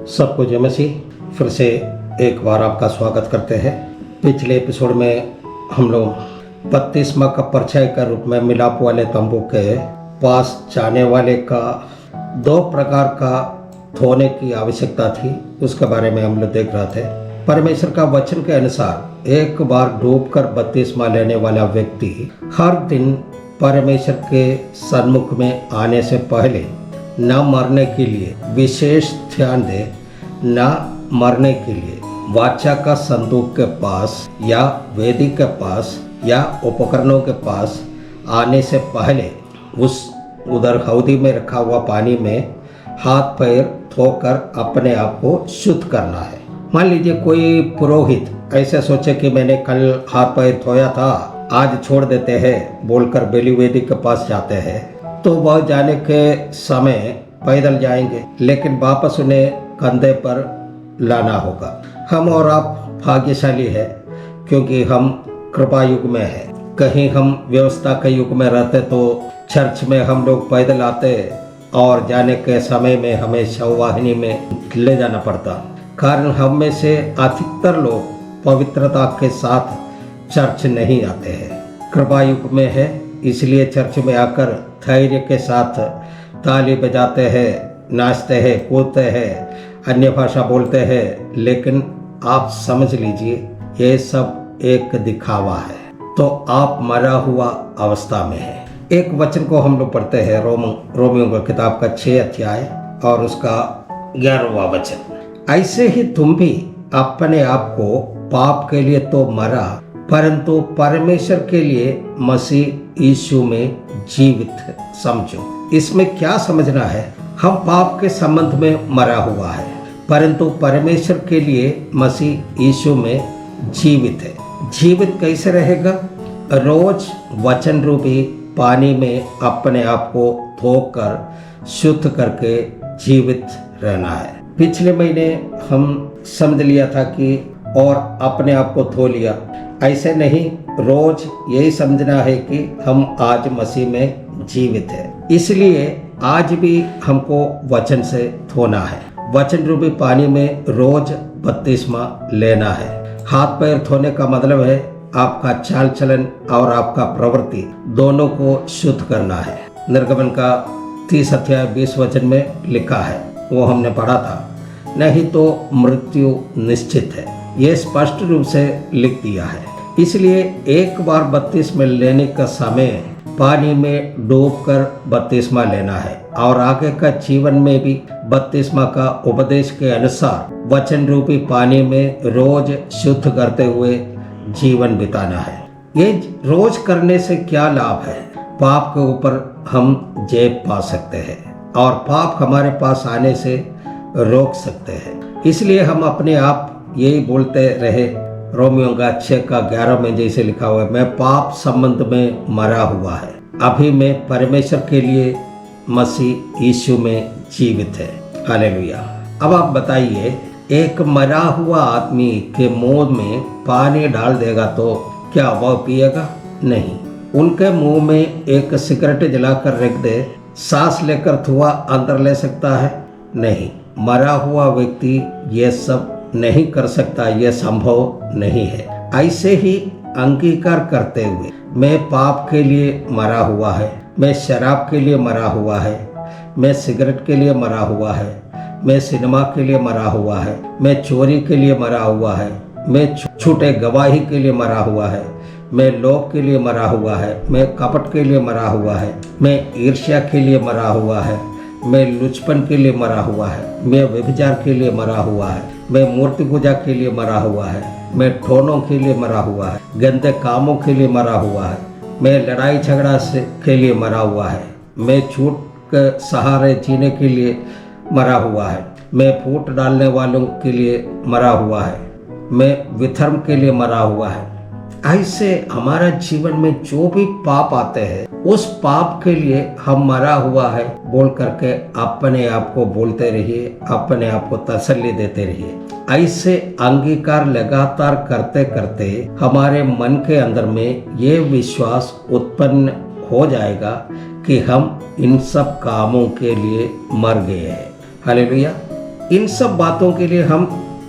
सबको जय मसीह। फिर से एक बार आपका स्वागत करते हैं। पिछले एपिसोड में हम लोग बपतिस्मा का परिचय के रूप में मिलाप वाले तंबू के पास जाने वाले का दो प्रकार का धोने की आवश्यकता थी, उसके बारे में हम लोग देख रहे थे। परमेश्वर का वचन के अनुसार एक बार डूबकर बपतिस्मा लेने वाला व्यक्ति हर दिन परमेश्वर के सन्मुख में आने से पहले न मरने के लिए विशेष ध्यान दे, न मरने के लिए वाचा का संदूक के पास या वेदी के पास या उपकरणों के पास आने से पहले उधर हौदी में रखा हुआ पानी में हाथ पैर धोकर अपने आप को शुद्ध करना है। मान लीजिए कोई पुरोहित ऐसे सोचे कि मैंने कल हाथ पैर धोया था, आज छोड़ देते हैं बोलकर बेली वेदी के पास जाते हैं, तो वह जाने के समय पैदल जाएंगे, लेकिन वापस उन्हें कंधे पर लाना होगा। हम और आप भाग्यशाली है क्योंकि हम कृपा युग में है। कहीं हम व्यवस्था के युग में रहते तो चर्च में हम लोग पैदल आते और जाने के समय में हमें शववाहिनी में ले जाना पड़ता। कारण हम में से अधिकतर लोग पवित्रता के साथ चर्च नहीं आते हैं। कृपा युग में है, इसलिए चर्च में आकर धैर्य के साथ ताली बजाते हैं, नाचते हैं, कूदते हैं, अन्य भाषा बोलते हैं, लेकिन आप समझ लीजिए ये सब एक दिखावा है। तो आप मरा हुआ अवस्था में है। एक वचन को हम लोग पढ़ते हैं रोमियों की किताब का 6 अध्याय और उसका 11वां वचन। ऐसे ही तुम भी अपने आप को पाप के लिए तो मरा, परंतु परमेश्वर के लिए मसीह यीशु में जीवित समझो। इसमें क्या समझना है? हम पाप के संबंध में मरा हुआ है, परंतु परमेश्वर के लिए मसीह यीशु में जीवित है। जीवित कैसे रहेगा? रोज वचन रूपी पानी में अपने आप को धोकर शुद्ध करके जीवित रहना है। पिछले महीने हम समझ लिया था कि और अपने आप को धो लिया, ऐसे नहीं, रोज यही समझना है कि हम आज मसीह में जीवित है। इसलिए आज भी हमको वचन से धोना है। वचन रूपी पानी में रोज बपतिस्मा लेना है। हाथ पैर धोने का मतलब है आपका चाल चलन और आपका प्रवृत्ति दोनों को शुद्ध करना है। निर्गमन का 30 अध्याय 20 वचन में लिखा है, वो हमने पढ़ा था, नहीं तो मृत्यु निश्चित है। ये स्पष्ट रूप से लिख दिया है। इसलिए एक बार बपतिस्मा लेने का समय पानी में डूबकर बपतिस्मा लेना है और आगे का जीवन में भी बपतिस्मा का उपदेश के अनुसार वचन रूपी पानी में रोज शुद्ध करते हुए जीवन बिताना है। ये रोज करने से क्या लाभ है? पाप के ऊपर हम जय पा सकते हैं और पाप हमारे पास आने से रोक सकते हैं। इसलिए हम अपने आप यही बोलते रहे, रोमियों का 6 का 11 में जैसे लिखा हुआ है, मैं पाप संबंध में मरा हुआ है, अभी मैं परमेश्वर के लिए मसीह यीशु में जीवित है। हालेलुया। अब आप बताइए, एक मरा हुआ आदमी के मुंह में पानी डाल देगा तो क्या वह पिएगा? नहीं। उनके मुंह में एक सिगरेट जलाकर रख दे, सांस लेकर धुआं अंदर ले सकता है? नहीं। मरा हुआ व्यक्ति ये सब नहीं कर सकता, यह संभव नहीं है। ऐसे ही अंगीकार करते हुए मैं पाप के लिए मरा हुआ है, मैं शराब के लिए मरा हुआ है, मैं सिगरेट के लिए मरा हुआ है, मैं सिनेमा के लिए मरा हुआ है, मैं चोरी के लिए मरा हुआ है, मैं झूठे गवाही के लिए मरा हुआ है, मैं लोभ के लिए मरा हुआ है, मैं कपट के लिए मरा हुआ है, मैं ईर्ष्या के लिए मरा हुआ है, मैं लुचपन के लिए मरा हुआ है, मैं व्यभिचार के लिए मरा हुआ है, मैं मूर्ति पूजा के लिए मरा हुआ है, मैं ठोनों के लिए मरा हुआ है, गंदे कामों के लिए मरा हुआ है, मैं लड़ाई झगड़ा के लिए मरा हुआ है, मैं झूठ के सहारे जीने के लिए मरा हुआ है, मैं फूट डालने वालों के लिए मरा हुआ है, मैं विधर्म के लिए मरा हुआ है। ऐसे हमारा जीवन में जो भी पाप आते हैं उस पाप के लिए हम मरा हुआ है बोल करके अपने आप को बोलते रहिए, अपने आप को तसल्ली देते रहिए। ऐसे अंगीकार लगातार करते करते हमारे मन के अंदर में ये विश्वास उत्पन्न हो जाएगा कि हम इन सब कामों के लिए मर गए हैं। हालेलुया। इन सब बातों के लिए हम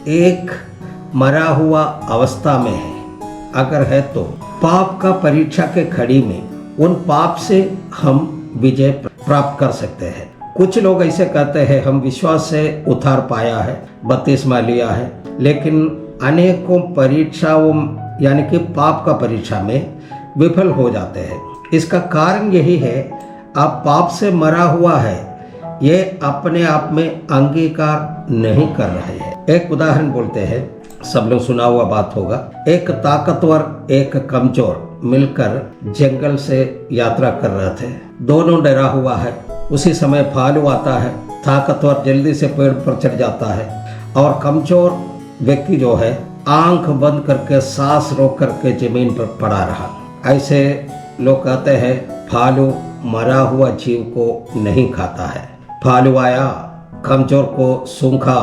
एक मरा हुआ अवस्था में है। अगर है तो पाप का परीक्षा के खड़ी में उन पाप से हम विजय प्राप्त कर सकते हैं। कुछ लोग ऐसे कहते हैं हम विश्वास से उद्धार पाया है, बपतिस्मा लिया है, लेकिन अनेकों परीक्षाओं यानी कि पाप का परीक्षा में विफल हो जाते हैं। इसका कारण यही है आप पाप से मरा हुआ है, ये अपने आप में अंगीकार नहीं कर रहे हैं। एक उदाहरण बोलते हैं, सब लोग सुना हुआ बात होगा। एक ताकतवर एक कमजोर मिलकर जंगल से यात्रा कर रहे थे। दोनों डरा हुआ है। उसी समय भालू आता है। ताकतवर जल्दी से पेड़ पर चढ़ जाता है और कमजोर व्यक्ति जो है आंख बंद करके सांस रोक करके जमीन पर पड़ा रहा। ऐसे लोग कहते हैं भालू मरा हुआ जीव को नहीं खाता है। भालू आया, कमजोर को सूंघा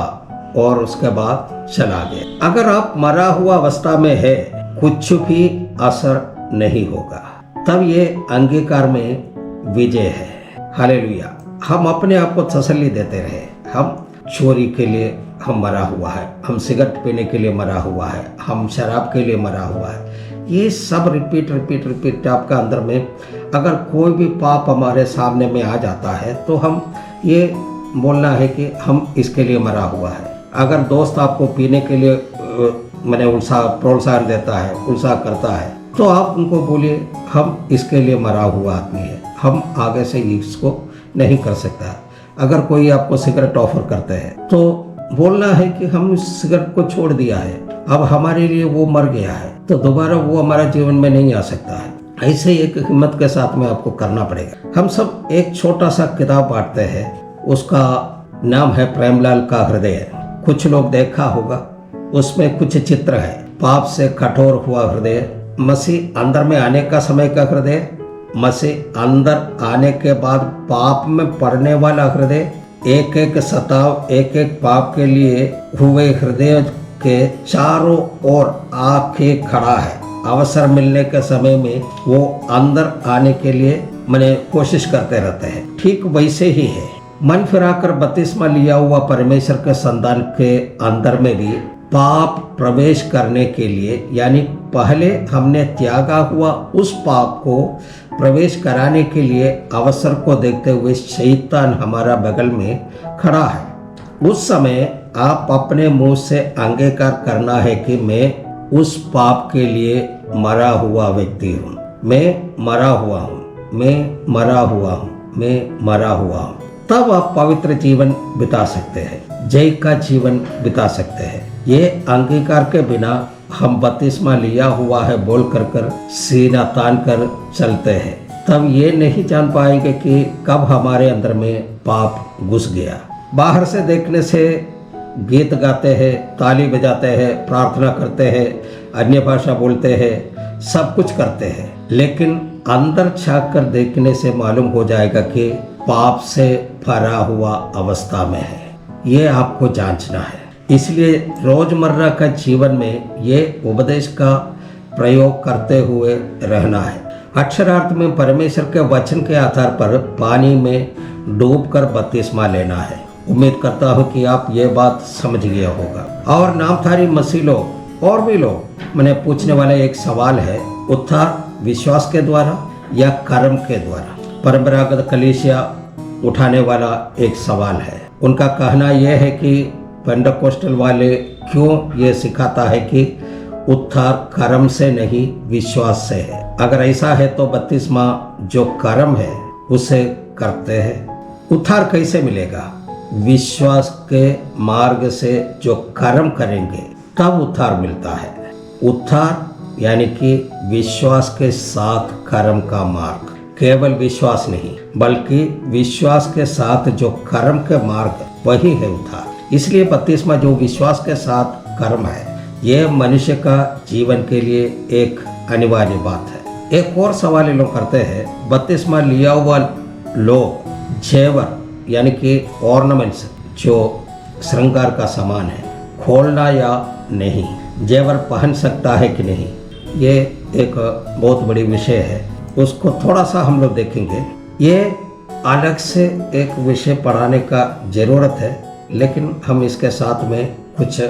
और उसके बाद चला गया। अगर आप मरा हुआ अवस्था में है, कुछ भी असर नहीं होगा। तब ये अंगीकार में विजय है। हालेलुया। हम अपने आप को तसल्ली देते रहे, हम चोरी के लिए हम मरा हुआ है, हम सिगरेट पीने के लिए मरा हुआ है, हम शराब के लिए मरा हुआ है। ये सब रिपीट आपका अंदर में अगर कोई भी पाप हमारे सामने में आ जाता है तो हम ये बोलना है कि हम इसके लिए मरा हुआ है। अगर दोस्त आपको पीने के लिए प्रोत्साहन देता है, उत्साह करता है, तो आप उनको बोलिए हम इसके लिए मरा हुआ आदमी है, हम आगे से इसको नहीं कर सकता। अगर कोई आपको सिगरेट ऑफर करते हैं तो बोलना है कि हम सिगरेट को छोड़ दिया है, अब हमारे लिए वो मर गया है, तो दोबारा वो हमारा जीवन में नहीं आ सकता है। ऐसे एक हिम्मत के साथ में आपको करना पड़ेगा। हम सब एक छोटा सा किताब बांटते हैं, उसका नाम है प्रेमलाल का हृदय। कुछ लोग देखा होगा, उसमें कुछ चित्र है। पाप से कठोर हुआ हृदय, मसीह अंदर में आने का समय का हृदय, मसीह अंदर आने के बाद पाप में पड़ने वाला हृदय, एक एक सताव, एक एक पाप के लिए हुए हृदय के चारों ओर आके खड़ा है। अवसर मिलने के समय में वो अंदर आने के लिए कोशिश करते रहते हैं। ठीक वैसे ही है, मन फिराकर बपतिस्मा लिया हुआ परमेश्वर के संतान के अंदर में भी पाप प्रवेश करने के लिए, यानी पहले हमने त्यागा हुआ उस पाप को प्रवेश कराने के लिए अवसर को देखते हुए शैतान हमारा बगल में खड़ा है। उस समय आप अपने मुंह से अंगीकार करना है कि मैं उस पाप के लिए मरा हुआ व्यक्ति हूँ, मैं मरा हुआ हूँ, मैं मरा हुआ हूँ, मैं मरा हुआ हूँ। तब आप पवित्र जीवन बिता सकते हैं, जय का जीवन बिता सकते हैं। ये अंगीकार के बिना हम बपतिस्मा लिया हुआ है बोल कर सीना तान कर चलते हैं, तब ये नहीं जान पाएंगे कि कब हमारे अंदर में पाप घुस गया। बाहर से देखने से गीत गाते हैं, ताली बजाते हैं, प्रार्थना करते हैं, अन्य भाषा बोलते हैं, सब कुछ करते हैं, लेकिन अंदर झांक कर देखने से मालूम हो जाएगा कि पाप से भरा हुआ अवस्था में है। ये आपको जांचना है। इसलिए रोजमर्रा का जीवन में ये उपदेश का प्रयोग करते हुए रहना है। अक्षरार्थ में परमेश्वर के वचन के आधार पर पानी में डूबकर बपतिस्मा लेना है। उम्मीद करता हूँ कि आप ये बात समझ गए होगा। और नामधारी मसीह लोग और भी लोग पूछने वाला एक सवाल है, उद्धार विश्वास के द्वारा या कर्म के द्वारा? परंपरागत कलीसिया उठाने वाला एक सवाल है। उनका कहना यह है कि पेंटेकोस्टल वाले क्यों ये सिखाता है कि उद्धार कर्म से नहीं विश्वास से है। अगर ऐसा है तो बपतिस्मा जो कर्म है उसे करते हैं। उद्धार कैसे मिलेगा? विश्वास के मार्ग से जो कर्म करेंगे तब उद्धार मिलता है। उद्धार यानी कि विश्वास के साथ कर्म का मार्ग, केवल विश्वास नहीं बल्कि विश्वास के साथ जो कर्म के मार्ग, वही है उद्धार। इसलिए बपतिस्मा जो विश्वास के साथ कर्म है, यह मनुष्य का जीवन के लिए एक अनिवार्य बात है। एक और सवाल ये लोग करते हैं, बपतिस्मा लिया हुआ लोग जेवर यानी कि ऑर्नामेंट्स जो श्रृंगार का सामान है खोलना या नहीं, जेवर पहन सकता है कि नहीं, ये एक बहुत बड़ी विषय है। उसको थोड़ा सा हम लोग देखेंगे। ये अलग से एक विषय पढ़ाने का जरूरत है, लेकिन हम इसके साथ में कुछ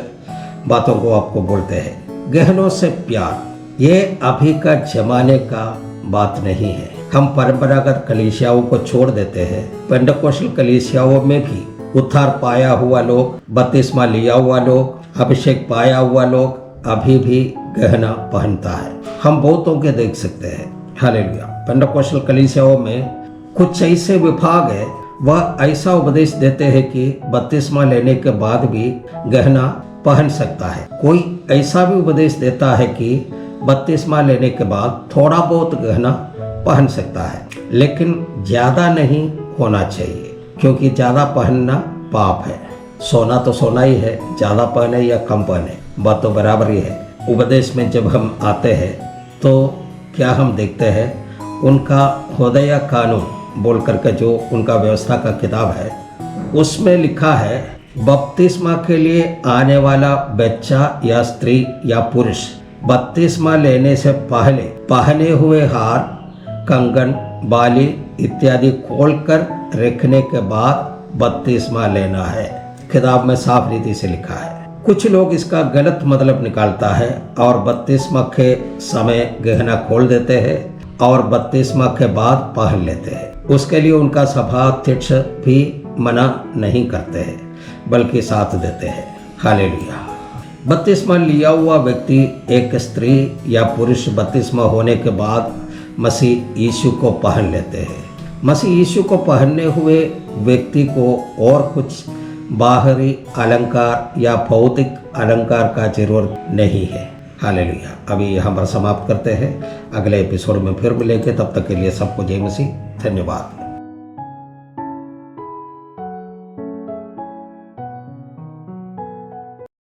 बातों को आपको बोलते हैं। गहनों से प्यार ये अभी का जमाने का बात नहीं है। हम परंपरागत कलीसियाओं को छोड़ देते हैं। पेंटेकोस्टल कलीसियाओं में भी उद्धार पाया हुआ लोग, बपतिस्मा लिया हुआ लोग, अभिषेक पाया हुआ लोग अभी भी गहना पहनता है। हम बहुतों के देख सकते हैं। हालेलुया। पेंटेकोस्टल कलीसियाओं में कुछ ऐसे विभाग है, वह ऐसा उपदेश देते हैं कि बपतिस्मा लेने के बाद भी गहना पहन सकता है। कोई ऐसा भी उपदेश देता है कि बपतिस्मा लेने के बाद थोड़ा बहुत गहना पहन सकता है, लेकिन ज़्यादा नहीं होना चाहिए, क्योंकि ज़्यादा पहनना पाप है। सोना तो सोना ही है, ज़्यादा पहने या कम पहने बात तो बराबर ही है। उपदेश में जब हम आते हैं तो क्या हम देखते हैं, उनका हृदय कानून बोल करके जो उनका व्यवस्था का किताब है उसमें लिखा है, बपतिस्मा के लिए आने वाला बच्चा या स्त्री या पुरुष बपतिस्मा लेने से पहले पहने हुए हार, कंगन, बाली इत्यादि खोलकर रखने के बाद बपतिस्मा लेना है। किताब में साफ रीति से लिखा है। कुछ लोग इसका गलत मतलब निकालता है और बपतिस्मा के समय गहना खोल देते हैं और बपतिस्मा के बाद पहन लेते हैं। उसके लिए उनका सभा अध्यक्ष भी मना नहीं करते हैं, बल्कि साथ देते हैं। हालेलुया। बपतिस्मा लिया हुआ व्यक्ति, एक स्त्री या पुरुष बपतिस्मा होने के बाद मसीह यीशु को पहन लेते हैं। मसीह यीशु को पहनने हुए व्यक्ति को और कुछ बाहरी अलंकार या भौतिक अलंकार का जरूरत नहीं है। हालेलुया। अभी यहाँ पर समाप्त करते हैं। अगले एपिसोड में फिर मिलेंगे। तब तक के लिए सबको जय मसीह। धन्यवाद।